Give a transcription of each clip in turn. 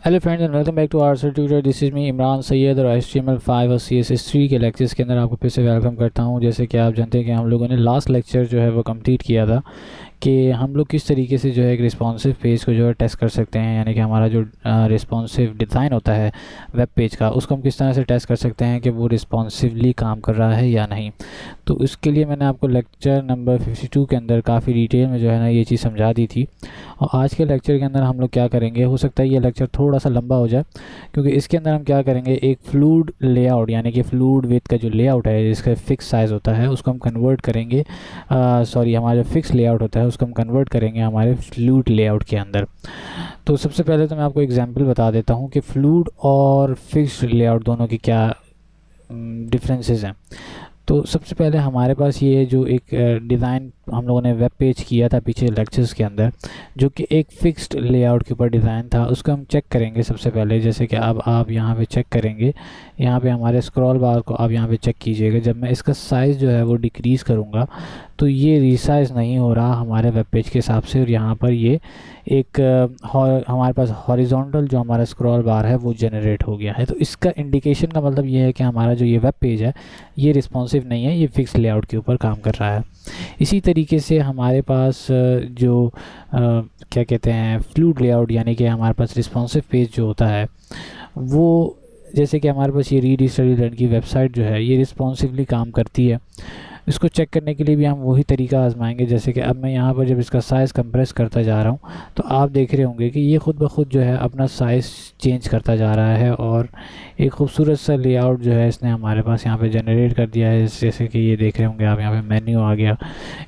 Hello friends and welcome back to our tutor. This is me Imran Syed और HTML5 और CSS3 के lectures के अंदर आपको फिर से वेलकम करता हूं। जैसे कि आप जानते हैं कि हम लोगों ने लास्ट लेक्चर जो है वो कंप्लीट किया था कि हम लोग किस तरीके से जो है एक रिस्पॉन्सिव पेज को जो है टेस्ट कर सकते हैं, यानी कि हमारा जो रिस्पॉन्सिव डिज़ाइन होता है वेब पेज का, उसको हम किस तरह से टेस्ट कर सकते हैं कि वो रिस्पॉन्सिवली काम कर रहा है या नहीं। तो इसके लिए मैंने आपको लेक्चर नंबर 52 के अंदर काफ़ी डिटेल में जो है ना ये चीज़ समझा दी थी। और आज के लेक्चर के अंदर हम लोग क्या करेंगे, हो सकता है ये लेक्चर थोड़ा सा लंबा हो जाए, क्योंकि इसके अंदर हम क्या करेंगे, एक फ्लूइड लेआउट यानी कि फ्लूइड विथ का जो लेआउट है जिसका फिक्स साइज़ होता है उसको हम कन्वर्ट करेंगे, हमारा जो फिक्स लेआउट होता है उसको हम कन्वर्ट करेंगे हमारे फ्लूइड लेआउट के अंदर। तो सबसे पहले तो मैं आपको एग्जांपल बता देता हूँ कि फ्लूइड और फिक्स्ड लेआउट दोनों की क्या डिफरेंसेस हैं। तो सबसे पहले हमारे पास ये जो एक डिज़ाइन हम लोगों ने वेब पेज किया था पीछे लेक्चर्स के अंदर, जो कि एक फिक्स्ड लेआउट के ऊपर डिज़ाइन था, उसको हम चेक करेंगे सबसे पहले। जैसे कि अब आप यहाँ पे चेक करेंगे, यहाँ पे हमारे स्क्रॉल बार को आप यहाँ पे चेक कीजिएगा। जब मैं इसका साइज़ जो है वो डिक्रीज़ करूँगा तो ये रीसाइज़ नहीं हो रहा हमारे वेब पेज के हिसाब से, और यहाँ पर ये एक हमारे पास हॉरिजॉन्टल जो हमारा स्क्रॉल बार है वो जनरेट हो गया है। तो इसका इंडिकेशन का मतलब ये है कि हमारा जो ये वेब पेज है ये रिस्पॉन्सिव नहीं है, ये फिक्स लेआउट के ऊपर काम कर रहा है। इसी तरीके से हमारे पास जो क्या कहते हैं फ्लूइड लेआउट, यानी कि हमारे पास रिस्पॉन्सिव पेज जो होता है वो, जैसे कि हमारे पास ये रीड स्टडी लर्न की वेबसाइट जो है ये रिस्पॉन्सिवली काम करती है। इसको चेक करने के लिए भी हम वही तरीका आजमाएंगे। जैसे कि अब मैं यहाँ पर जब इसका साइज़ कंप्रेस करता जा रहा हूँ तो आप देख रहे होंगे कि ये ख़ुद ब खुद जो है अपना साइज़ चेंज करता जा रहा है, और एक खूबसूरत सा लेआउट जो है इसने हमारे पास यहाँ पे जनरेट कर दिया है। जैसे कि ये देख रहे होंगे आप, यहाँ पे मेन्यू आ गया,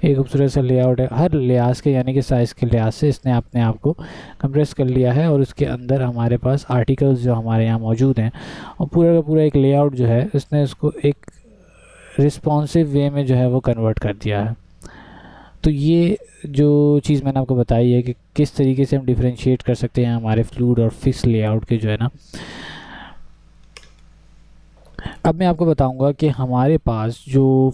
एक खूबसूरत सा लेआउट है हर लिहाज के, यानी कि साइज़ के लिहाज से इसने अपने आप को कंप्रेस कर लिया है। और उसके अंदर हमारे पास आर्टिकल्स जो हमारे यहाँ मौजूद हैं और पूरा का पूरा एक लेआउट जो है इसने उसको एक रिस्पॉन्सिव वे में जो है वो कन्वर्ट कर दिया है। तो ये जो चीज़ मैंने आपको बताई है कि किस तरीके से हम डिफरेंशिएट कर सकते हैं हमारे फ्लूइड और फिक्स लेआउट के जो है ना। अब मैं आपको बताऊंगा कि हमारे पास जो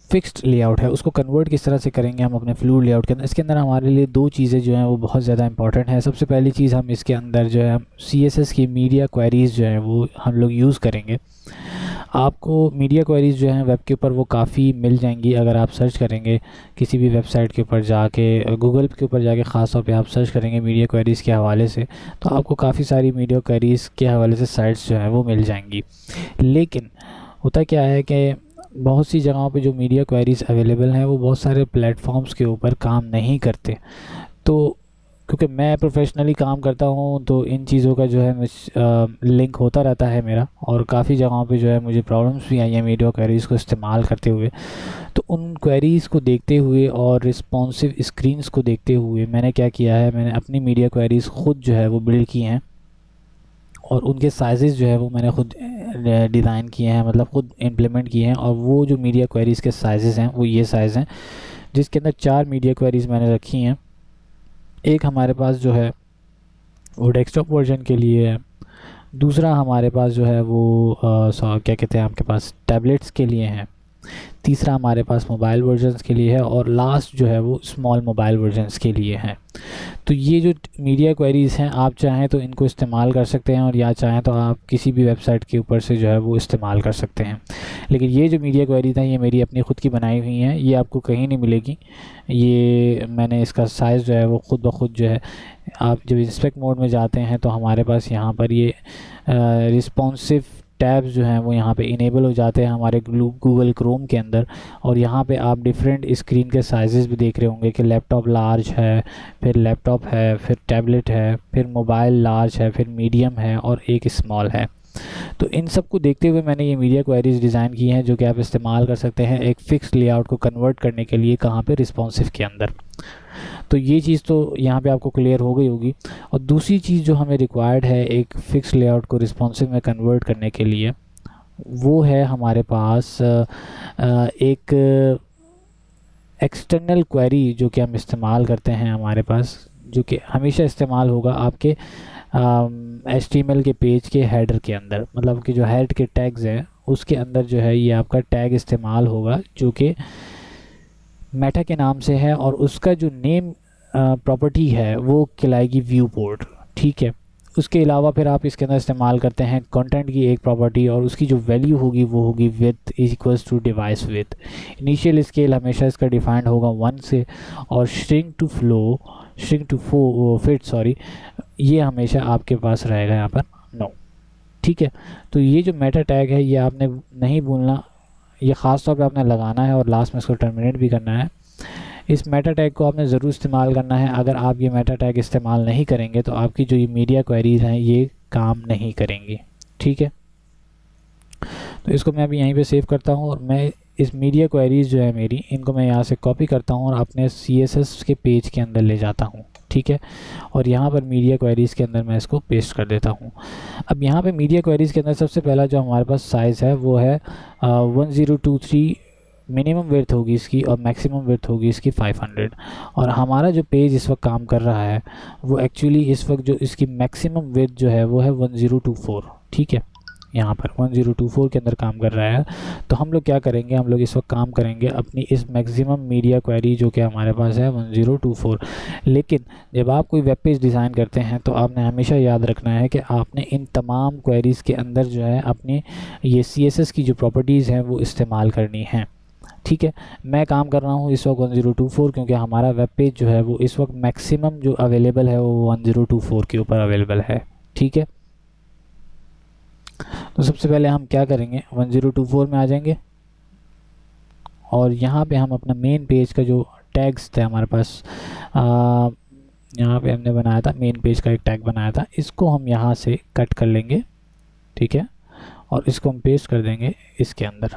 फिक्स्ड लेआउट है उसको कन्वर्ट किस तरह से करेंगे हम अपने फ्लूइड लेआउट के अंदर। इसके अंदर हमारे लिए दो चीज़ें जो हैं वो बहुत ज़्यादा इंपॉर्टेंट है। सबसे पहली चीज़, हम इसके अंदर जो है CSS की मीडिया क्वेरीज़ जो है वो हम लोग यूज़ करेंगे। आपको मीडिया क्वेरीज़ जो हैं वेब के ऊपर वो काफ़ी मिल जाएंगी। अगर आप सर्च करेंगे किसी भी वेबसाइट के ऊपर जाके, गूगल के ऊपर जाके ख़ास तौर पे आप सर्च करेंगे मीडिया क्वेरीज़ के हवाले से, तो आपको काफ़ी सारी मीडिया क्वेरीज़ के हवाले से साइट्स जो हैं वो मिल जाएंगी। लेकिन होता क्या है कि बहुत सी जगहों पे जो मीडिया क्वेरीज़ अवेलेबल हैं वो बहुत सारे प्लेटफॉर्म्स के ऊपर काम नहीं करते। तो क्योंकि मैं प्रोफेशनली काम करता हूँ तो इन चीज़ों का जो है लिंक होता रहता है मेरा, और काफ़ी जगहों पे जो है मुझे प्रॉब्लम्स भी आई हैं मीडिया क्वेरीज़ को इस्तेमाल करते हुए। तो उन क्वेरीज़ को देखते हुए और रिस्पॉन्सिव स्क्रीन्स को देखते हुए मैंने क्या किया है, मैंने अपनी मीडिया क्वेरीज़ ख़ुद जो है वो बिल्ड की हैं, और उनके साइज़ जो है वो मैंने ख़ुद डिज़ाइन किए हैं, मतलब ख़ुद इम्प्लीमेंट किए हैं। और वो जो मीडिया क्वेरीज़ के साइज़ हैं वो ये साइज़ हैं, जिसके अंदर 4 मीडिया क्वेरीज़ मैंने रखी हैं। एक हमारे पास जो है वो डेस्कटॉप वर्जन के लिए है, दूसरा हमारे पास जो है वो क्या कहते हैं आपके पास टैबलेट्स के लिए है, तीसरा हमारे पास मोबाइल वर्जन्स के लिए है, और लास्ट जो है वो स्मॉल मोबाइल वर्जन्स के लिए है। तो ये जो मीडिया क्वेरीज़ हैं आप चाहें तो इनको इस्तेमाल कर सकते हैं, और या चाहें तो आप किसी भी वेबसाइट के ऊपर से जो है वो इस्तेमाल कर सकते हैं। लेकिन ये जो मीडिया क्वेरीज़ हैं ये मेरी अपनी ख़ुद की बनाई हुई हैं, ये आपको कहीं नहीं मिलेगी। ये मैंने इसका साइज़ जो है वो ख़ुद ब खुद जो है, आप जब इंस्पेक्ट मोड में जाते हैं तो हमारे पास यहाँ पर ये रिस्पॉन्सिव टैब्स जो हैं वो यहाँ पे इनेबल हो जाते हैं हमारे गूगल क्रोम के अंदर। और यहाँ पे आप डिफरेंट स्क्रीन के साइज़ भी देख रहे होंगे कि लैपटॉप लार्ज है, फिर लैपटॉप है, फिर टैबलेट है, फिर मोबाइल लार्ज है, फिर मीडियम है और एक स्मॉल है। तो इन सब को देखते हुए मैंने ये मीडिया क्वेरीज़ डिज़ाइन की हैं जो कि आप इस्तेमाल कर सकते हैं एक फ़िक्स लेआउट को कन्वर्ट करने के लिए, कहाँ पे, रिस्पॉन्सिव के अंदर। तो ये चीज़ तो यहाँ पे आपको क्लियर हो गई होगी। और दूसरी चीज़ जो हमें रिक्वायर्ड है एक फ़िक्स लेआउट को रिस्पॉन्सिव में कन्वर्ट करने के लिए, वो है हमारे पास एक एक्सटर्नल क्वेरी जो कि हम इस्तेमाल करते हैं हमारे पास, जो कि हमेशा इस्तेमाल होगा आपके HTML के पेज के हेडर के अंदर, मतलब कि जो हेड के टैग्स हैं उसके अंदर जो है ये आपका टैग इस्तेमाल होगा जो कि मेटा के नाम से है, और उसका जो नेम प्रॉपर्टी है वो कहलाएगी व्यू पोर्ट। ठीक है, उसके अलावा फिर आप इसके अंदर इस्तेमाल करते हैं कंटेंट की एक प्रॉपर्टी, और उसकी जो वैल्यू होगी वो होगी width is equals to device width. Initial scale हमेशा इसका डिफाइंड होगा 1 से, और श्रिंक टू फिट सॉरी, ये हमेशा आपके पास रहेगा यहाँ पर 9। ठीक है, तो ये जो मेटा टैग है ये आपने नहीं भूलना, ये ख़ास तौर पे आपने लगाना है और लास्ट में इसको टर्मिनेट भी करना है। इस मेटा टैग को आपने ज़रूर इस्तेमाल करना है। अगर आप ये मेटा टैग इस्तेमाल नहीं करेंगे तो आपकी जो ये मीडिया क्वेरीज़ हैं ये काम नहीं करेंगी। ठीक है, तो इसको मैं अभी यहीं पे सेव करता हूँ, और मैं इस मीडिया क्वेरीज़ जो है मेरी, इनको मैं यहाँ से कॉपी करता हूँ और अपने CSS के पेज के अंदर ले जाता हूँ। ठीक है, और यहाँ पर मीडिया क्वेरीज़ के अंदर मैं इसको पेस्ट कर देता हूँ। अब यहाँ पे मीडिया क्वेरीज़ के अंदर सबसे पहला जो हमारे पास साइज़ है वो है 1023, मिनिमम विड्थ होगी इसकी और मैक्सिमम विड्थ होगी इसकी 500। और हमारा जो पेज इस वक्त काम कर रहा है वो एक्चुअली इस वक्त जो इसकी मैक्सिमम विड्थ जो है वो है 1024। ठीक है, यहाँ पर 1024 के अंदर काम कर रहा है। तो हम लोग क्या करेंगे, हम लोग इस वक्त काम करेंगे अपनी इस मैक्सिमम मीडिया क्वेरी जो कि हमारे पास है 1024। लेकिन जब आप कोई वेब पेज डिज़ाइन करते हैं तो आपने हमेशा याद रखना है कि आपने इन तमाम क्वेरीज़ के अंदर जो है अपनी ये CSS की जो प्रॉपर्टीज़ हैं वो इस्तेमाल करनी हैं। ठीक है, मैं काम कर रहा हूँ इस वक्त 1024 क्योंकि हमारा वेब पेज जो है वो इस वक्त मैक्सिमम जो अवेलेबल है वो 1024 के ऊपर अवेलेबल है। ठीक है, तो सबसे पहले हम क्या करेंगे, 1024 में आ जाएंगे और यहाँ पे हम अपना मेन पेज का जो टैग्स थे हमारे पास, यहाँ पे हमने बनाया था मेन पेज का एक टैग बनाया था, इसको हम यहाँ से कट कर लेंगे। ठीक है, और इसको हम पेस्ट कर देंगे इसके अंदर।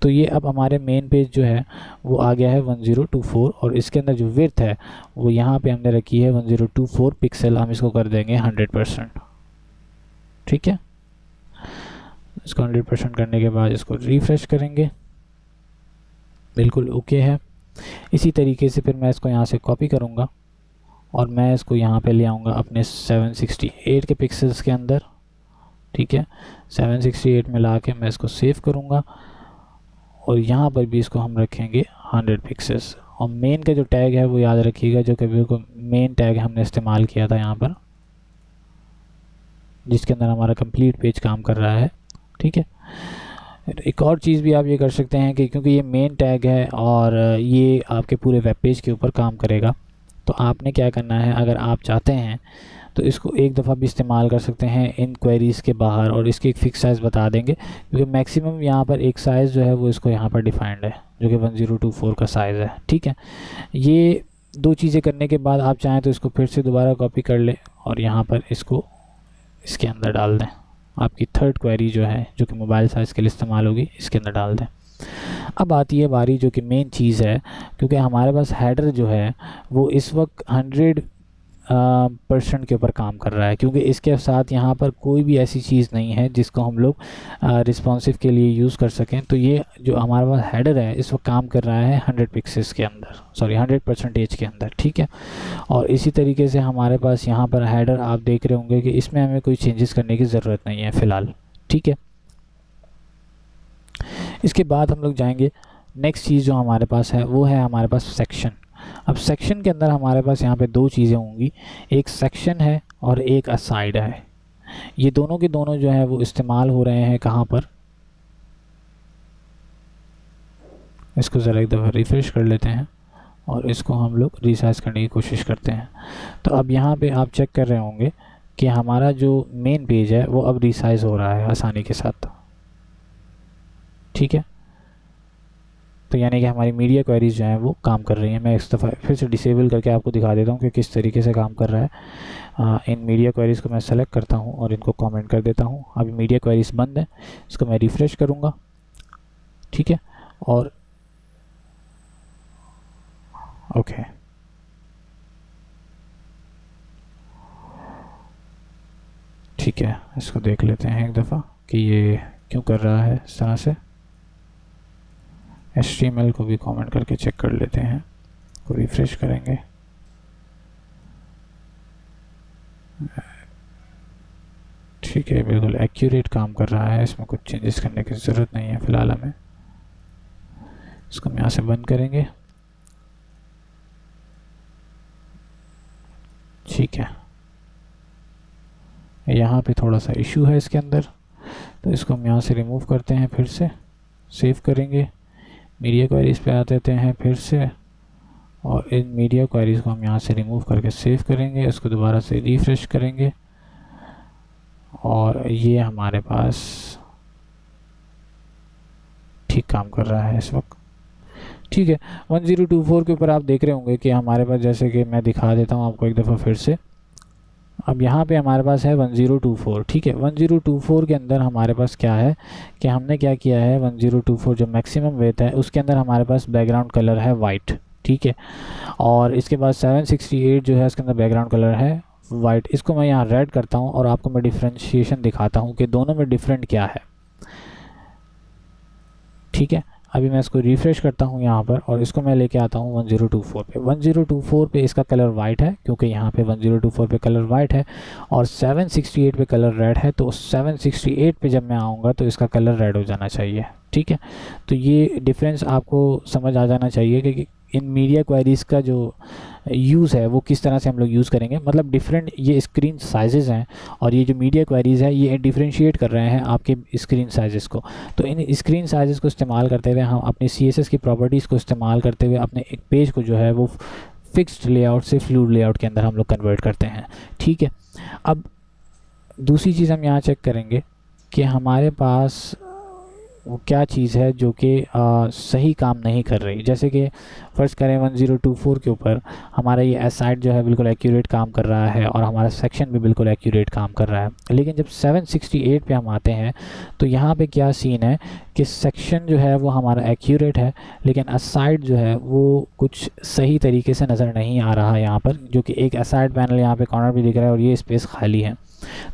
तो ये अब हमारे मेन पेज जो है वो आ गया है 1024, और इसके अंदर जो विड्थ है वो यहाँ पे हमने रखी है 1024 पिक्सल, हम इसको कर देंगे 100%। ठीक है, इसको 100% करने के बाद इसको रिफ्रेश करेंगे, बिल्कुल ओके है। इसी तरीके से फिर मैं इसको यहाँ से कॉपी करूँगा और मैं इसको यहाँ पे ले आऊँगा अपने 768 के पिक्सल्स के अंदर। ठीक है, 768 में ला के मैं इसको सेव करूँगा और यहाँ पर भी इसको हम रखेंगे 100 पिक्सल्स। और मेन का जो टैग है वो याद रखिएगा, जो कि बिल्कुल मेन टैग हमने इस्तेमाल किया था यहाँ पर, जिसके अंदर हमारा कंप्लीट पेज काम कर रहा है। ठीक है, एक और चीज़ भी आप ये कर सकते हैं कि क्योंकि ये मेन टैग है और ये आपके पूरे वेब पेज के ऊपर काम करेगा, तो आपने क्या करना है, अगर आप चाहते हैं तो इसको एक दफ़ा भी इस्तेमाल कर सकते हैं इन क्वेरीज़ के बाहर, और इसकी एक फ़िक्स साइज़ बता देंगे क्योंकि मैक्सिमम यहाँ पर एक साइज़ जो है वो इसको यहाँ पर डिफाइंड है जो कि 1024 का साइज़ है। ठीक है, ये दो चीज़ें करने के बाद आप चाहें तो इसको फिर से दोबारा कॉपी कर लें और यहाँ पर इसको इसके अंदर डाल दें। आपकी थर्ड क्वेरी जो है जो कि मोबाइल साइज़ के लिए इस्तेमाल होगी, इसके अंदर डाल दें। अब आती है बारी जो कि मेन चीज़ है, क्योंकि हमारे पास हेडर जो है वो इस वक्त 100% के ऊपर काम कर रहा है, क्योंकि इसके साथ यहाँ पर कोई भी ऐसी चीज़ नहीं है जिसको हम लोग रिस्पॉन्सिव के लिए यूज़ कर सकें। तो ये जो हमारे पास हेडर है इस वक्त काम कर रहा है 100 पिक्सेस के अंदर, सॉरी 100% के अंदर। ठीक है, और इसी तरीके से हमारे पास यहाँ पर हेडर आप देख रहे होंगे कि इसमें हमें कोई चेंजेस करने की ज़रूरत नहीं है फ़िलहाल। ठीक है, इसके बाद हम लोग जाएंगे नेक्स्ट चीज़ जो हमारे पास है वो है हमारे पास सेक्शन। अब सेक्शन के अंदर हमारे पास यहाँ पे दो चीज़ें होंगी, एक सेक्शन है और एक असाइड है। ये दोनों के दोनों जो है वो इस्तेमाल हो रहे हैं कहाँ पर, इसको ज़रा एक दफ़ा रिफ्रेश कर लेते हैं और इसको हम लोग रिसाइज करने की कोशिश करते हैं। तो अब यहाँ पे आप चेक कर रहे होंगे कि हमारा जो मेन पेज है वो अब रिसाइज हो रहा है आसानी के साथ। ठीक है, तो यानी कि हमारी मीडिया क्वेरीज जो हैं वो काम कर रही हैं। मैं इस दफ़ा फिर से डिसेबल करके आपको दिखा देता हूँ कि किस तरीके से काम कर रहा है। इन मीडिया क्वेरीज़ को मैं सेलेक्ट करता हूँ और इनको कमेंट कर देता हूँ। अभी मीडिया क्वेरीज़ बंद है, इसको मैं रिफ़्रेश करूँगा। ठीक है, और ओके, ठीक है, इसको देख लेते हैं एक दफ़ा कि ये क्यों कर रहा है इस तरह से। HTML को भी कमेंट करके चेक कर लेते हैं, को रिफ्रेश करेंगे। ठीक है, बिल्कुल एक्यूरेट काम कर रहा है, इसमें कुछ चेंजेस करने की ज़रूरत नहीं है फ़िलहाल हमें। इसको हम यहाँ से बंद करेंगे। ठीक है, यहाँ पे थोड़ा सा इशू है इसके अंदर, तो इसको हम यहाँ से रिमूव करते हैं, फिर से सेव करेंगे, मीडिया क्वेरीज पे आ जाते हैं फिर से, और इन मीडिया क्वेरीज को हम यहाँ से रिमूव करके सेव करेंगे, इसको दोबारा से रिफ्रेश करेंगे और ये हमारे पास ठीक काम कर रहा है इस वक्त। ठीक है, 1024 के ऊपर आप देख रहे होंगे कि हमारे पास, जैसे कि मैं दिखा देता हूँ आपको एक दफ़ा फिर से, अब यहाँ पे हमारे पास है 1024। ठीक है, 1024 के अंदर हमारे पास क्या है कि हमने क्या किया है, 1024 जो मैक्सिमम वेट है उसके अंदर हमारे पास बैकग्राउंड कलर है वाइट। ठीक है, और इसके बाद 768 जो है उसके अंदर बैकग्राउंड कलर है वाइट। इसको मैं यहाँ रेड करता हूँ और आपको मैं डिफ्रेंशिएशन दिखाता हूँ कि दोनों में डिफरेंट क्या है। ठीक है, अभी मैं इसको रिफ़्रेश करता हूँ यहाँ पर और इसको मैं लेके आता हूँ 1024 पे। 1024 पे इसका कलर वाइट है क्योंकि यहाँ पे 1024 पे कलर वाइट है और 768 पे कलर रेड है, तो 768 पे जब मैं आऊँगा तो इसका कलर रेड हो जाना चाहिए। ठीक है, तो ये डिफरेंस आपको समझ आ जाना चाहिए कि इन मीडिया क्वेरीज़ का जो यूज़ है वो किस तरह से हम लोग यूज़ करेंगे। मतलब डिफरेंट ये स्क्रीन साइजेज़ हैं और ये जो मीडिया क्वेरीज़ है ये डिफरेंशिएट कर रहे हैं आपके स्क्रीन साइजेज़ को। तो इन स्क्रीन साइजेज़ को इस्तेमाल करते हुए हम अपनी CSS की प्रॉपर्टीज़ को इस्तेमाल करते हुए अपने एक पेज को जो है वो फिक्स्ड लेआउट से फ्लूइड लेआउट के अंदर हम लोग कन्वर्ट करते हैं। ठीक है, अब दूसरी चीज़ हम यहाँ चेक करेंगे कि हमारे पास वो क्या चीज़ है जो कि सही काम नहीं कर रही। जैसे कि फ़र्ज़ करें 1024 के ऊपर हमारा ये एसाइड जो है बिल्कुल एक्यूरेट काम कर रहा है और हमारा सेक्शन भी बिल्कुल एक्यूरेट काम कर रहा है, लेकिन जब 768 पे हम आते हैं तो यहाँ पे क्या सीन है कि सेक्शन जो है वो हमारा एक्यूरेट है लेकिन असाइड जो है वो कुछ सही तरीके से नज़र नहीं आ रहा है यहाँ पर, जो कि एक असाइड पैनल यहाँ पे कॉर्नर भी दिख रहा है और ये स्पेस खाली है।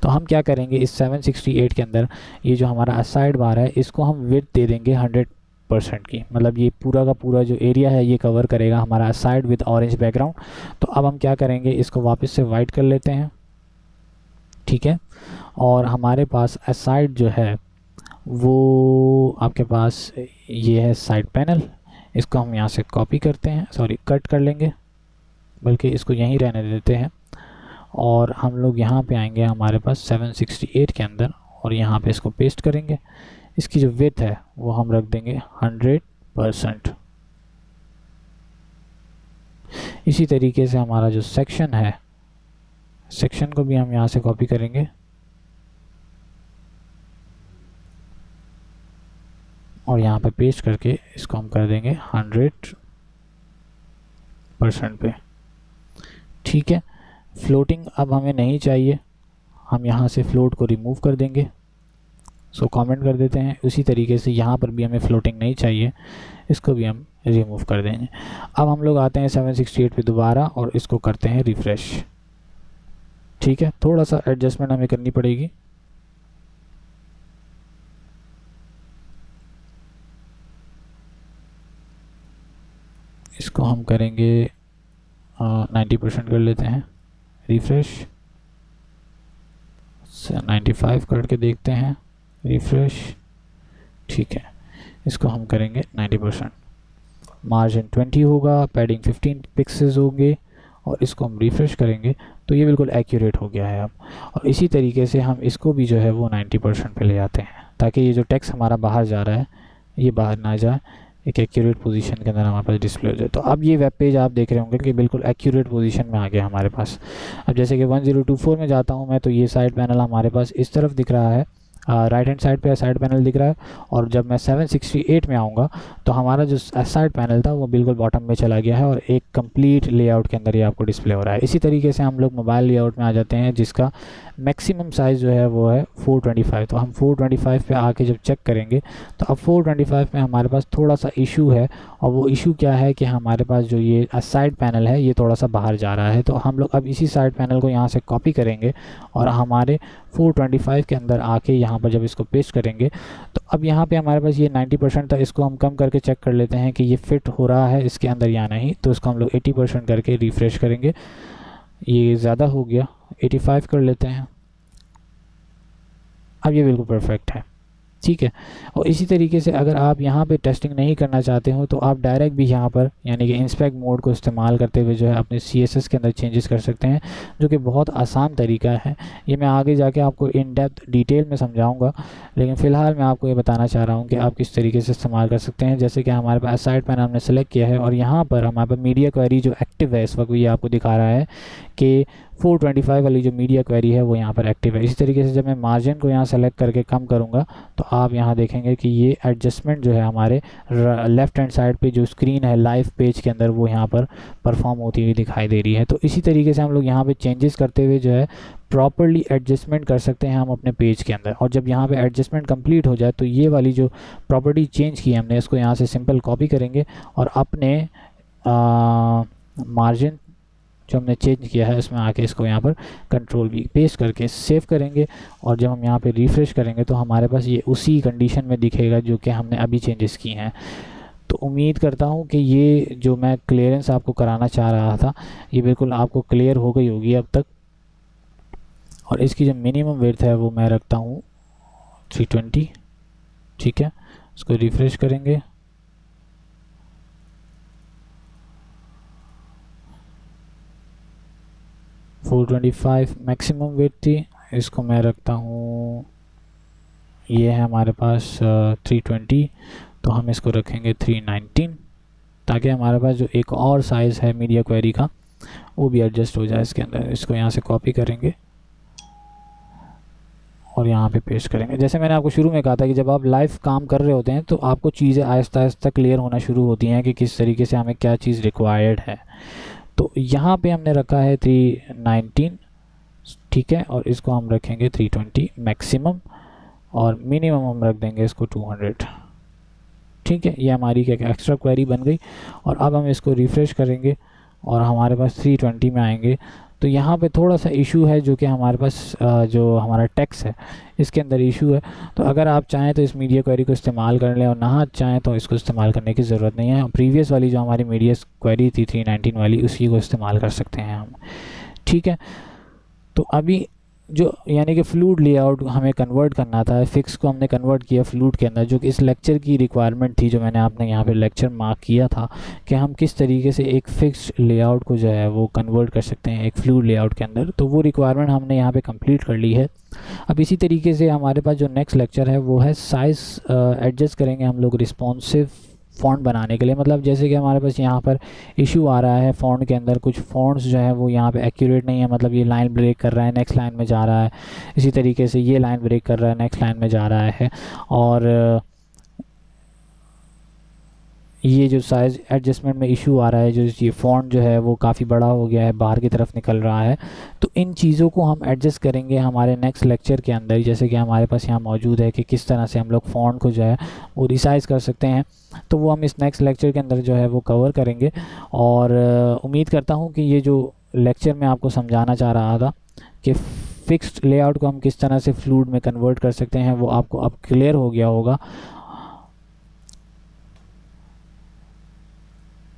तो हम क्या करेंगे, इस 768 के अंदर ये जो हमारा असाइड बार है इसको हम विड्थ दे देंगे 100% की, मतलब ये पूरा का पूरा जो एरिया है ये कवर करेगा हमारा असाइड विद ऑरेंज बैकग्राउंड। तो अब हम क्या करेंगे, इसको वापस से वाइट कर लेते हैं। ठीक है, और हमारे पास असाइड जो है वो आपके पास ये है साइड पैनल, इसको हम यहाँ से कॉपी करते हैं, सॉरी कट कर लेंगे, बल्कि इसको यहीं रहने देते हैं और हम लोग यहाँ पे आएंगे हमारे पास 768 के अंदर और यहाँ पे इसको पेस्ट करेंगे। इसकी जो विड्थ है वो हम रख देंगे 100%। इसी तरीके से हमारा जो सेक्शन है, सेक्शन को भी हम यहाँ से कॉपी करेंगे और यहाँ पे पेस्ट करके इसको हम कर देंगे 100% पे। ठीक है, फ्लोटिंग अब हमें नहीं चाहिए, हम यहाँ से फ्लोट को रिमूव कर देंगे, सो कमेंट कर देते हैं। उसी तरीके से यहाँ पर भी हमें फ्लोटिंग नहीं चाहिए, इसको भी हम रिमूव कर देंगे। अब हम लोग आते हैं 768 पे दोबारा और इसको करते हैं रिफ़्रेश। ठीक है, थोड़ा सा एडजस्टमेंट हमें करनी पड़ेगी। इसको हम करेंगे 90% कर लेते हैं, रिफ़्रेश 95 करके देखते हैं, रिफ़्रेश। ठीक है, इसको हम करेंगे 90%, मार्जिन 20 होगा, पैडिंग 15 पिक्सेस होंगे और इसको हम रिफ़्रेश करेंगे तो ये बिल्कुल एक्यूरेट हो गया है अब। और इसी तरीके से हम इसको भी जो है वो 90% पे ले आते हैं ताकि ये जो टेक्स्ट हमारा बाहर जा रहा है ये बाहर ना जाए, एक एक्यूरेट पोजीशन के अंदर हमारे पास डिस्प्ले हो जाए। तो अब ये वेब पेज आप देख रहे होंगे कि बिल्कुल एक्यूरेट पोजीशन में आ गया हमारे पास। अब जैसे कि 1024 में जाता हूँ मैं तो ये साइड पैनल हमारे पास इस तरफ दिख रहा है, राइट हैंड साइड पे साइड पैनल दिख रहा है, और जब मैं 768 में आऊँगा तो हमारा जो साइड पैनल था वो बिल्कुल बॉटम में चला गया है और एक कंप्लीट लेआउट के अंदर ये आपको डिस्प्ले हो रहा है। इसी तरीके से हम लोग मोबाइल लेआउट में आ जाते हैं जिसका मैक्सिमम साइज़ जो है वो है 425। तो हम 425 पे आके जब चेक करेंगे तो अब 425 में हमारे पास थोड़ा सा इशू है, और वो इशू क्या है कि हमारे पास जो ये साइड पैनल है ये थोड़ा सा बाहर जा रहा है। तो हम लोग अब इसी साइड पैनल को यहाँ से कॉपी करेंगे और हमारे 425 के अंदर आके यहाँ पर जब इसको पेस्ट करेंगे तो अब यहाँ पे हमारे पास ये 90% था, इसको हम कम करके चेक कर लेते हैं कि ये फिट हो रहा है इसके अंदर या नहीं। तो इसको हम लोग 80% करके रिफ़्रेश करेंगे, ये ज़्यादा हो गया, 85 कर लेते हैं। अब ये बिल्कुल परफेक्ट है। ठीक है। और इसी तरीके से अगर आप यहाँ पे टेस्टिंग नहीं करना चाहते हो तो आप डायरेक्ट भी यहाँ पर यानी कि इंस्पेक्ट मोड को इस्तेमाल करते हुए जो है अपने CSS के अंदर चेंजेस कर सकते हैं, जो कि बहुत आसान तरीका है। ये मैं आगे जाके आपको इन डेप्थ डिटेल में समझाऊंगा, लेकिन फ़िलहाल मैं आपको ये बताना चाह रहा हूँ कि आप किस तरीके से इस्तेमाल कर सकते हैं। जैसे कि हमारे पास साइड पैन हमने सेलेक्ट किया है और यहाँ पर हमारे पास मीडिया क्वेरी जो एक्टिव है इस वक्त, ये आपको दिखा रहा है कि 425 वाली जो मीडिया क्वेरी है वो यहाँ पर एक्टिव है। इसी तरीके से जब मैं मार्जिन को यहाँ सेलेक्ट करके कम करूँगा तो आप यहाँ देखेंगे कि ये एडजस्टमेंट जो है हमारे लेफ़्ट हैंड साइड पे जो स्क्रीन है लाइव पेज के अंदर वो यहाँ पर परफॉर्म होती हुई दिखाई दे रही है। तो इसी तरीके से हम लोग यहाँ पे चेंजेस करते हुए जो है प्रॉपरली एडजस्टमेंट कर सकते हैं हम अपने पेज के अंदर। और जब यहाँ पे एडजस्टमेंट कंप्लीट हो जाए तो ये वाली जो प्रॉपर्टी चेंज की हमने इसको यहाँ से सिंपल कॉपी करेंगे और अपने मार्जिन जो हमने चेंज किया है इसमें आके इसको यहाँ पर कंट्रोल V पेस्ट करके सेव करेंगे। और जब हम यहाँ पे रिफ़्रेश करेंगे तो हमारे पास ये उसी कंडीशन में दिखेगा जो कि हमने अभी चेंजेस किए हैं। तो उम्मीद करता हूँ कि ये जो मैं क्लियरेंस आपको कराना चाह रहा था ये बिल्कुल आपको क्लियर हो गई होगी अब तक। और इसकी जो मिनिमम विड्थ है वो मैं रखता हूँ 320। ठीक है, इसको रिफ़्रेश करेंगे। फोर 425 मैक्सिमम विड्थ थी, इसको मैं रखता हूँ, ये है हमारे पास 320, तो हम इसको रखेंगे 319 ताकि हमारे पास जो एक और साइज़ है मीडिया क्वेरी का वो भी एडजस्ट हो जाए इसके अंदर। इसको यहाँ से कॉपी करेंगे और यहाँ पे पेस्ट करेंगे। जैसे मैंने आपको शुरू में कहा था कि जब आप लाइव काम कर रहे होते हैं तो आपको चीज़ें आहिस्ता आहिस्ता क्लियर होना शुरू होती हैं कि किस तरीके से हमें क्या चीज़ रिक्वायर्ड है। तो यहाँ पे हमने रखा है 319, ठीक है, और इसको हम रखेंगे 320 मैक्सिमम और मिनिमम हम रख देंगे इसको 200। ठीक है, ये हमारी क्या एक्स्ट्रा क्वेरी बन गई। और अब हम इसको रिफ़्रेश करेंगे और हमारे पास 320 में आएंगे। तो यहाँ पे थोड़ा सा इशू है जो कि हमारे पास जो हमारा टेक्स्ट है इसके अंदर इशू है। तो अगर आप चाहें तो इस मीडिया क्वेरी को इस्तेमाल कर लें और ना चाहें तो इसको इस्तेमाल करने की ज़रूरत नहीं है। प्रीवियस वाली जो हमारी मीडिया क्वेरी थी 319 वाली उसी को इस्तेमाल कर सकते हैं हम। ठीक है, तो अभी जो यानी कि फ्लूड लेआउट हमें कन्वर्ट करना था, फिक्स को हमने कन्वर्ट किया फ्लूड के अंदर, जो कि इस लेक्चर की रिक्वायरमेंट थी जो मैंने आपने यहाँ पे लेक्चर मार्क किया था कि हम किस तरीके से एक फ़िक्स लेआउट को जो है वो कन्वर्ट कर सकते हैं एक फ्लूड लेआउट के अंदर। तो वो रिक्वायरमेंट हमने यहाँ पे कंप्लीट कर ली है। अब इसी तरीके से हमारे पास जो नेक्स्ट लेक्चर है वो है साइज़ एडजस्ट करेंगे हम लोग रिस्पॉन्सिव फ़ॉन्ट बनाने के लिए। मतलब जैसे कि हमारे पास यहाँ पर इशू आ रहा है फ़ॉन्ट के अंदर, कुछ फ़ॉन्ट्स जो है वो यहाँ पे एक्यूरेट नहीं है, मतलब ये लाइन ब्रेक कर रहा है नेक्स्ट लाइन में जा रहा है, इसी तरीके से ये लाइन ब्रेक कर रहा है नेक्स्ट लाइन में जा रहा है, और ये जो साइज़ एडजस्टमेंट में इशू आ रहा है, जो ये फ़ॉन्ट जो है वो काफ़ी बड़ा हो गया है, बाहर की तरफ निकल रहा है। तो इन चीज़ों को हम एडजस्ट करेंगे हमारे नेक्स्ट लेक्चर के अंदर। जैसे कि हमारे पास यहाँ मौजूद है कि किस तरह से हम लोग फ़ॉन्ट को जो है वो रिसाइज़ कर सकते हैं, तो वो हम इस नेक्स्ट लेक्चर के अंदर जो है वो कवर करेंगे। और उम्मीद करता हूँ कि ये जो लेक्चर मैं आपको समझाना चाह रहा था कि फ़िक्स्ड लेआउट को हम किस तरह से फ्लूड में कन्वर्ट कर सकते हैं वो आपको अब क्लियर हो गया होगा।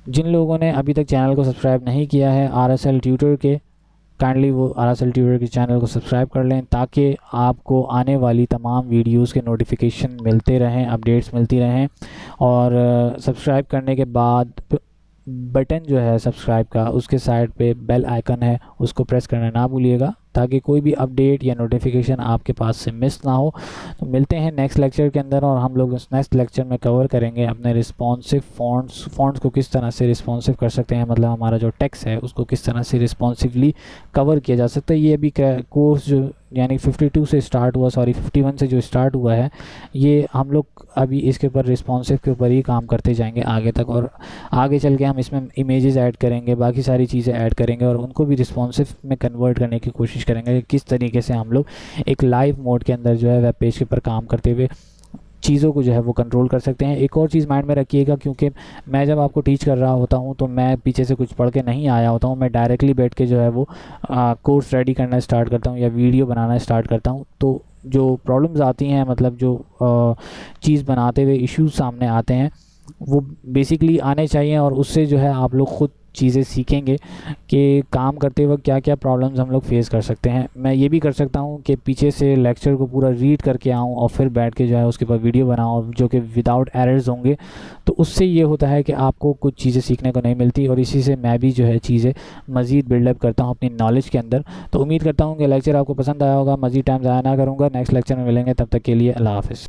जिन लोगों ने अभी तक चैनल को सब्सक्राइब नहीं किया है RSL ट्यूटर के, काइंडली वो RSL ट्यूटर के चैनल को सब्सक्राइब कर लें ताकि आपको आने वाली तमाम वीडियोस के नोटिफिकेशन मिलते रहें, अपडेट्स मिलती रहें। और सब्सक्राइब करने के बाद बटन जो है सब्सक्राइब का उसके साइड पे बेल आइकन है उसको प्रेस करना ना भूलिएगा ताकि कोई भी अपडेट या नोटिफिकेशन आपके पास से मिस ना हो। तो मिलते हैं नेक्स्ट लेक्चर के अंदर और हम लोग इस नेक्स्ट लेक्चर में कवर करेंगे अपने रिस्पॉन्सिव फ़ॉन्ट्स को किस तरह से रिस्पॉन्सिव कर सकते हैं, मतलब हमारा जो टेक्स्ट है उसको किस तरह से रिस्पॉन्सिवली कवर किया जा सकता है। ये अभी कोर्स जो यानी 52 से स्टार्ट हुआ, 51 से जो स्टार्ट हुआ है, ये हम लोग अभी इसके ऊपर रिस्पॉन्सिव के ऊपर ही काम करते जाएंगे आगे तक। और आगे चल के हम इसमें इमेजेस ऐड करेंगे, बाकी सारी चीज़ें ऐड करेंगे और उनको भी रिस्पॉन्सिव में कन्वर्ट करने की कोशिश करेंगे कि किस तरीके से हम लोग एक लाइव मोड के अंदर जो है वेब पेज के ऊपर काम करते हुए चीज़ों को जो है वो कंट्रोल कर सकते हैं। एक और चीज़ माइंड में रखिएगा, क्योंकि मैं जब आपको टीच कर रहा होता हूँ तो मैं पीछे से कुछ पढ़ के नहीं आया होता हूँ, मैं डायरेक्टली बैठ के जो है वो कोर्स रेडी करना स्टार्ट करता हूँ या वीडियो बनाना स्टार्ट करता हूँ। तो जो प्रॉब्लम्स आती हैं, मतलब जो चीज़ बनाते हुए इश्यूज सामने आते हैं वो बेसिकली आने चाहिए और उससे जो है आप लोग ख़ुद चीज़ें सीखेंगे कि काम करते वक्त क्या क्या प्रॉब्लम्स हम लोग फेस कर सकते हैं। मैं ये भी कर सकता हूँ कि पीछे से लेक्चर को पूरा रीड करके आऊँ और फिर बैठ के जो है उसके बाद वीडियो बनाऊँ जो कि विदाउट एरर्स होंगे। तो उससे ये होता है कि आपको कुछ चीज़ें सीखने को नहीं मिलती और इसी से मैं भी जो है चीज़ें मज़ीद बिल्डअप करता हूँ अपनी नॉलेज के अंदर। तो उम्मीद करता हूँ कि लेक्चर आपको पसंद आया होगा। मज़ीद टाइम ज़ाया ना करूँगा, नेक्स्ट लेक्चर में मिलेंगे, तब तक के लिए अल्लाह हाफ़िज़।